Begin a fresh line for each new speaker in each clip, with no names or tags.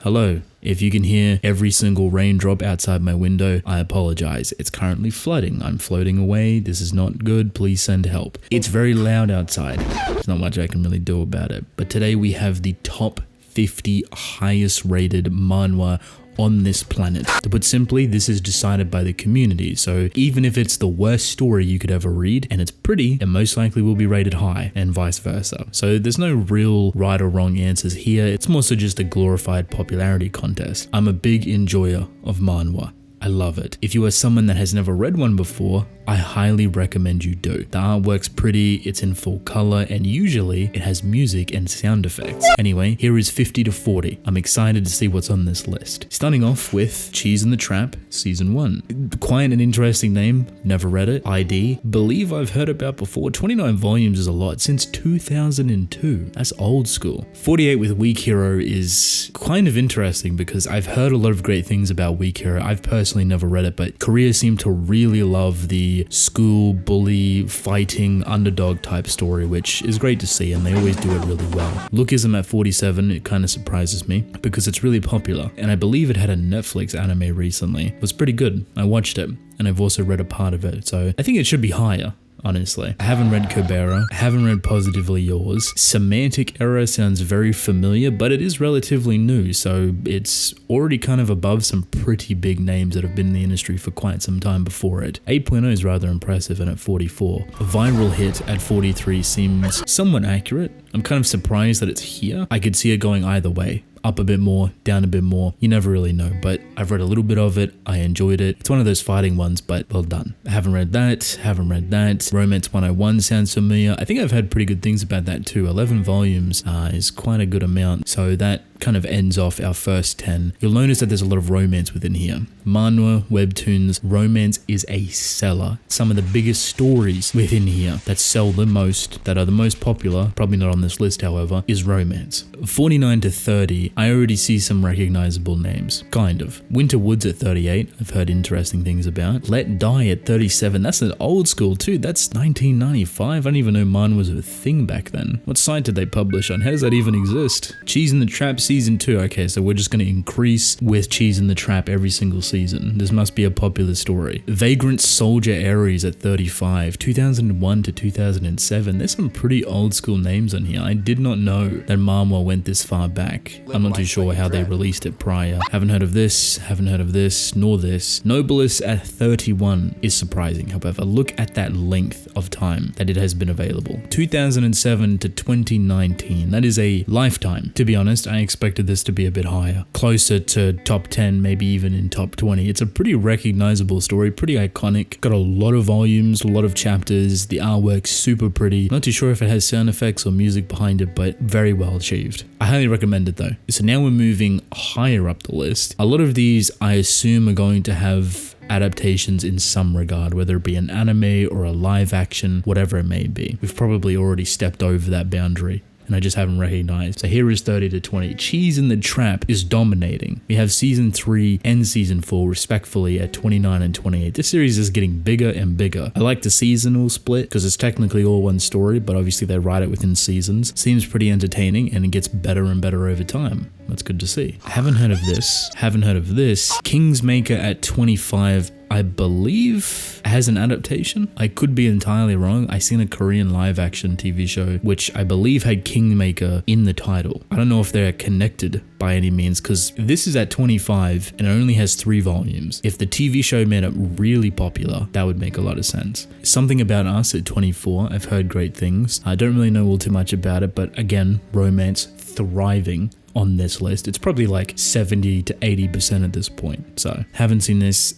Hello. If you can hear every single raindrop outside my window, I apologize. It's currently flooding. I'm floating away. This is not good. Please send help. It's very loud outside. There's not much I can really do about it. But today we have the top 50 highest rated manhwa on this planet. To put simply, this is decided by the community, so even if it's the worst story you could ever read and it's pretty, it most likely will be rated high, and vice versa. So there's no real right or wrong answers here. It's more so just a glorified popularity contest. I'm a big enjoyer of manhwa. I love it. If you are someone that has never read one before, I highly recommend you do. The artwork's pretty, it's in full color, and usually it has music and sound effects. Anyway, here is 50 to 40. I'm excited to see what's on this list. Starting off with Cheese in the Trap, Season 1. Quite an interesting name, never read it. ID, believe I've heard about before. 29 volumes is a lot, since 2002. That's old school. 48 with Weak Hero is kind of interesting because I've heard a lot of great things about Weak Hero. I've personally never read it, but Korea seemed to really love the school bully fighting underdog type story, which is great to see, and they always do it really well. Lookism at 47, it kind of surprises me because it's really popular, and I believe it had a Netflix anime recently. It was pretty good. I watched it, and I've also read a part of it, so I think it should be higher. Honestly, I haven't read Kobera, I haven't read Positively Yours. Semantic Error sounds very familiar, but it is relatively new, so it's already kind of above some pretty big names that have been in the industry for quite some time before it. 8.0 is rather impressive, and at 44. A Viral Hit at 43 seems somewhat accurate. I'm kind of surprised that it's here. I could see it going either way. Up a bit more, down a bit more, you never really know, but I've read a little bit of it, I enjoyed it. It's one of those fighting ones, but well done. I haven't read that. Romance 101 sounds familiar. I think I've heard pretty good things about that too. 11 volumes is quite a good amount, so that kind of ends off our first 10. You'll notice that there's a lot of romance within here. Manhwa, webtoons, romance is a seller. Some of the biggest stories within here that sell the most, that are the most popular, probably not on this list however, is romance. 49 to 30, I already see some recognizable names, kind of. Winter Woods at 38, I've heard interesting things about. Let Die at 37, that's an old school too, that's 1995, I don't even know manhwa was a thing back then. What site did they publish on? How does that even exist? Cheese in the Trap Season 2, okay, so we're just going to increase with Cheese in the Trap every single season. This must be a popular story. Vagrant Soldier Aries at 35, 2001 to 2007, there's some pretty old school names on here. I did not know that manhwa went this far back. I'm not too sure how they released it prior. Haven't heard of this, nor this. Noblest at 31 is surprising, however. Look at that length of time that it has been available. 2007 to 2019, that is a lifetime. To be honest, I expected this to be a bit higher, closer to top 10, maybe even in top 20. It's a pretty recognizable story, pretty iconic, got a lot of volumes, a lot of chapters, the artwork's super pretty. Not too sure if it has sound effects or music behind it, but very well achieved. I highly recommend it though. So now we're moving higher up the list. A lot of these I assume are going to have adaptations in some regard, whether it be an anime or a live action, whatever it may be. We've probably already stepped over that boundary, and I just haven't recognized. So here is 30 to 20. Cheese in the Trap is dominating. We have Season 3 and Season 4 respectfully at 29 and 28. This series is getting bigger and bigger. I like the seasonal split because it's technically all one story, but obviously they write it within seasons. Seems pretty entertaining, and it gets better and better over time. That's good to see. Haven't heard of this. Kingsmaker at 25, I believe has an adaptation. I could be entirely wrong. I seen a Korean live action TV show which I believe had Kingmaker in the title. I don't know if they're connected by any means because this is at 25 and it only has 3 volumes. If the TV show made it really popular, that would make a lot of sense. Something About Us at 24, I've heard great things. I don't really know all too much about it, but again, romance thriving on this list. It's probably like 70 to 80% at this point. So haven't seen this.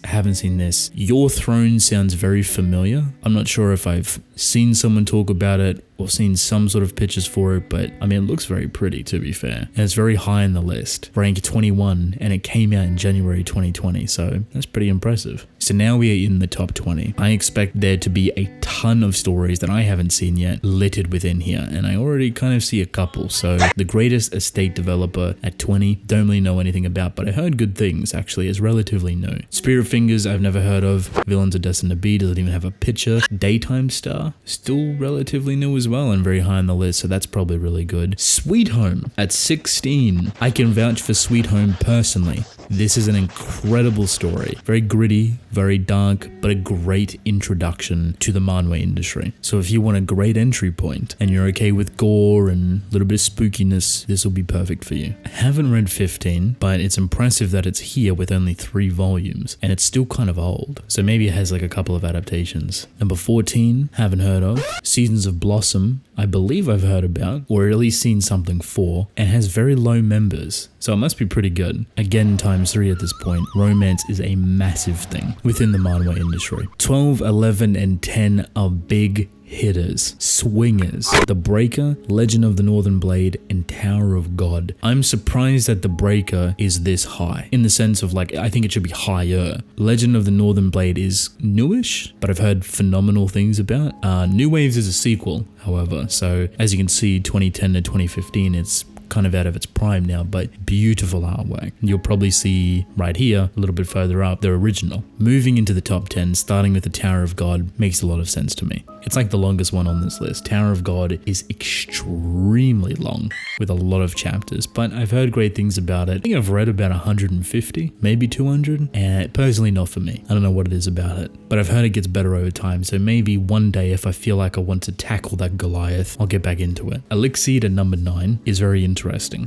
Your Throne sounds very familiar. I'm not sure if I've seen someone talk about it or seen some sort of pictures for it, but I mean, it looks very pretty to be fair. And it's very high in the list, ranked 21, and it came out in January 2020, so that's pretty impressive. So now we are in the top 20. I expect there to be a ton of stories that I haven't seen yet littered within here, and I already kind of see a couple. So The Greatest Estate Developer at 20, don't really know anything about, but I heard good things actually. It's relatively new. Spirit Fingers, I've never heard of. Villains Are Destined to Be doesn't even have a picture. Daytime Star, still relatively new as as well and very high on the list, so that's probably really good. Sweet Home at 16. I can vouch for Sweet Home personally. This is an incredible story. Very gritty, very dark, but a great introduction to the manhwa industry. So if you want a great entry point and you're okay with gore and a little bit of spookiness, this will be perfect for you. I haven't read 15, but it's impressive that it's here with only 3 volumes, and it's still kind of old. So maybe it has like a couple of adaptations. Number 14, haven't heard of. Seasons of Blossom, I believe I've heard about, or at least seen something for, and has very low members. So it must be pretty good. Again, times 3 at this point. Romance is a massive thing within the manhwa industry. 12, 11, and 10 are big hitters. Swingers. The Breaker, Legend of the Northern Blade, and Tower of God. I'm surprised that The Breaker is this high, in the sense of like, I think it should be higher. Legend of the Northern Blade is newish, but I've heard phenomenal things about. New Waves is a sequel, however, so as you can see, 2010 to 2015, it's kind of out of its prime now, but beautiful artwork. You'll probably see right here, a little bit further up, the original. Moving into the top 10, starting with the Tower of God, makes a lot of sense to me. It's like the longest one on this list. Tower of God is extremely long, with a lot of chapters, but I've heard great things about it. I think I've read about 150, maybe 200, and personally not for me. I don't know what it is about it, but I've heard it gets better over time, so maybe one day if I feel like I want to tackle that Goliath, I'll get back into it. Elixir at number 9 is very interesting.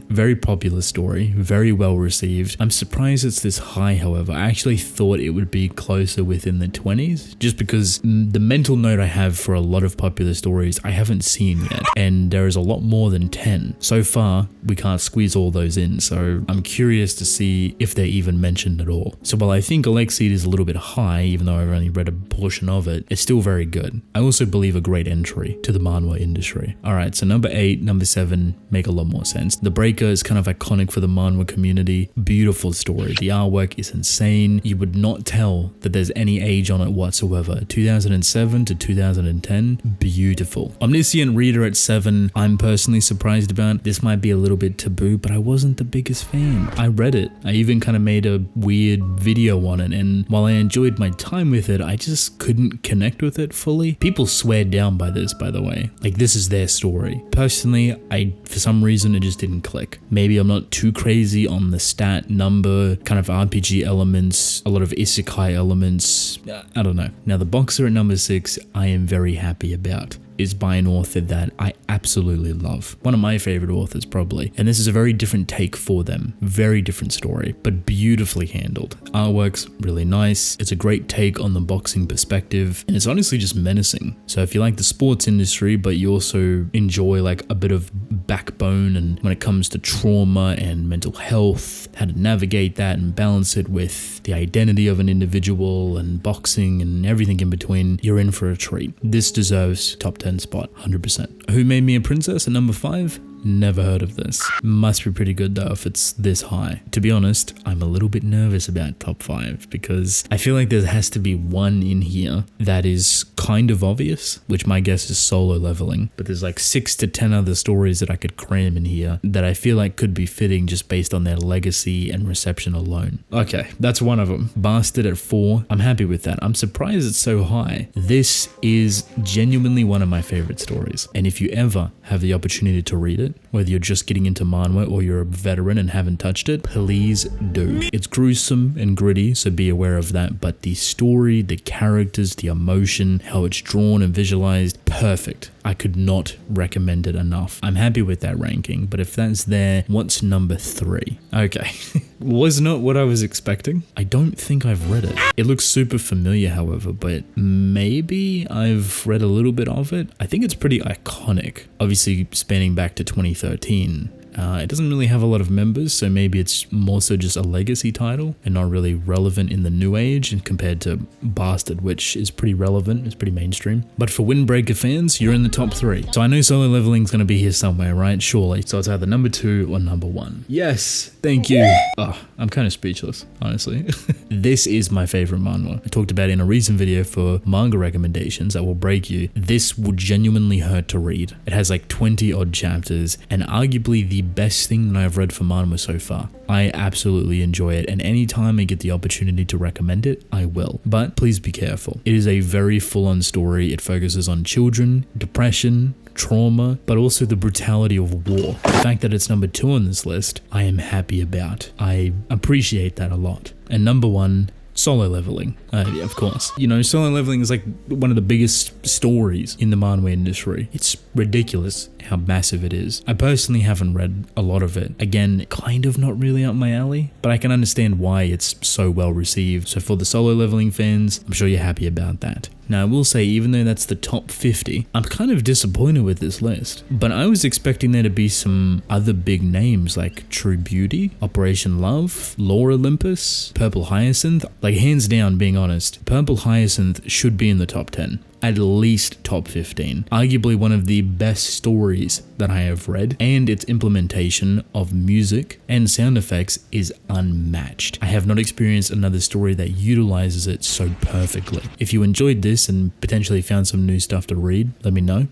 Very popular story, very well received. I'm surprised it's this high, however. I actually thought it would be closer within the 20s, just because the mental note I have for a lot of popular stories I haven't seen yet, and there is a lot more than 10. So far, we can't squeeze all those in, so I'm curious to see if they're even mentioned at all. So while I think Elixir is a little bit high, even though I've only read a portion of it, it's still very good. I also believe a great entry to the manhwa industry. Alright, so number 8, number 7 make a lot more sense. The Breaker is kind of iconic for the manhwa community. Beautiful story. The artwork is insane. You would not tell that there's any age on it whatsoever. 2007 to 2010, beautiful. Omniscient Reader at 7, I'm personally surprised about. This might be a little bit taboo, but I wasn't the biggest fan. I read it. I even kind of made a weird video on it, and while I enjoyed my time with it, I just couldn't connect with it fully. People swear down by this, by the way. Like, this is their story. Personally, for some reason, it just didn't click. Maybe I'm not too crazy on the stat number, kind of RPG elements, a lot of isekai elements, I don't know. Now the Boxer at number 6, I am very happy about. Is by an author that I absolutely love. One of my favorite authors probably. And this is a very different take for them. Very different story, but beautifully handled. Artwork's really nice. It's a great take on the boxing perspective, and it's honestly just menacing. So if you like the sports industry, but you also enjoy like a bit of backbone, and when it comes to trauma and mental health, how to navigate that and balance it with the identity of an individual and boxing and everything in between, you're in for a treat. This deserves top 10 spot, 100%. Who Made Me a Princess at number 5? Never heard of this. Must be pretty good though if it's this high. To be honest, I'm a little bit nervous about top 5 because I feel like there has to be one in here that is kind of obvious, which my guess is Solo Leveling. But there's like 6 to 10 other stories that I could cram in here that I feel like could be fitting just based on their legacy and reception alone. Okay, that's one of them. Bastard at 4. I'm happy with that. I'm surprised it's so high. This is genuinely one of my favorite stories. And if you ever have the opportunity to read it, whether you're just getting into manhwa or you're a veteran and haven't touched it, please do. It's gruesome and gritty, so be aware of that, but the story, the characters, the emotion, how it's drawn and visualized, perfect. I could not recommend it enough. I'm happy with that ranking, but if that's there, what's number 3? Okay, was not what I was expecting. I don't think I've read it. It looks super familiar, however, but maybe I've read a little bit of it. I think it's pretty iconic, obviously spanning back to 2013. It doesn't really have a lot of members, so maybe it's more so just a legacy title and not really relevant in the new age and compared to Bastard, which is pretty relevant, it's pretty mainstream. But for Windbreaker fans, you're in the top 3. So I know Solo Leveling is going to be here somewhere, right? Surely. So it's either number 2 or number 1. Yes, thank you. Oh, I'm kind of speechless, honestly. This is my favorite manhwa. I talked about it in a recent video for manga recommendations that will break you. This would genuinely hurt to read. It has like 20 odd chapters and arguably the the best thing that I've read for manhwa so far. I absolutely enjoy it, and anytime I get the opportunity to recommend it, I will. But please be careful. It is a very full-on story. It focuses on children, depression, trauma, but also the brutality of war. The fact that it's number 2 on this list, I am happy about. I appreciate that a lot. And number 1, Solo Leveling, of course. You know, Solo Leveling is like one of the biggest stories in the manhwa industry. It's ridiculous how massive it is. I personally haven't read a lot of it. Again, kind of not really up my alley, but I can understand why it's so well received. So for the Solo Leveling fans, I'm sure you're happy about that. Now, I will say, even though that's the top 50, I'm kind of disappointed with this list. But I was expecting there to be some other big names like True Beauty, Operation Love, Lore Olympus, Purple Hyacinth. Like, hands down, being honest, Purple Hyacinth should be in the top 10. At least top 15. Arguably one of the best stories that I have read, and its implementation of music and sound effects is unmatched. I have not experienced another story that utilizes it so perfectly. If you enjoyed this and potentially found some new stuff to read, let me know.